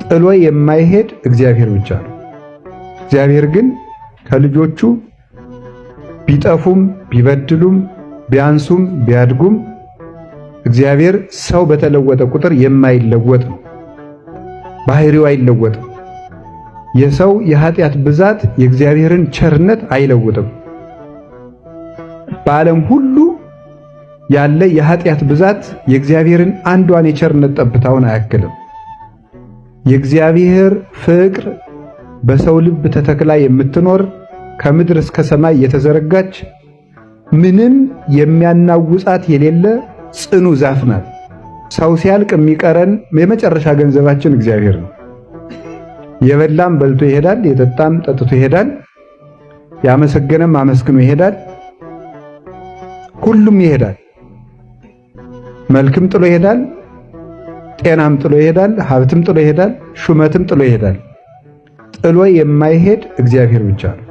ጥሎ የማይሄድ እግዚአብሔር ብቻ ነው። እግዚአብሔር ግን ከልጆቹ ቢጠፉም ቢበድሉም ቢያንሱም ቢያድጉም እግዚአብሔር ሰው በተለወጠ ቁጥር የማይለወጥ ነው። ባህሪው አይለወጥም። የሰው የኃጢአት ብዛት የእግዚአብሔርን ቸርነት አይለውጥም። በዓለም ሁሉ ያለ የኃጢአት ብዛት የእግዚአብሔርን አንዷን የቸርነት ጠብታውን አያክልም። የእግዚአብሔር ፍቅር በሰው ልብ ተተክላ የምትኖር ከምድር እስከ ሰማይ የተዘረጋች ምንም የሚያናውጻት የሌለ ጽኑ ዛፍ ናት። ሰው ሲያልቅ የሚቀረን የመጨረሻ ገንዘባችን እግዚአብሔር ነው። የበላም በልቶ ይሄዳል፣ የጠጣም ጠጥቶ ይሄዳል፣ ያመሰገነም አመስግኖ ይሄዳል። ሁሉም ይሄዳል። መልክም ጥሎ ይሄዳል፣ ጤናም ጥሎ ይሄዳል፣ ሀብትም ጥሎ ይሄዳል፣ ሹመትም ጥሎ ይሄዳል። ጥሎ የማይሄድ እግዚአብሔር ብቻ ነው።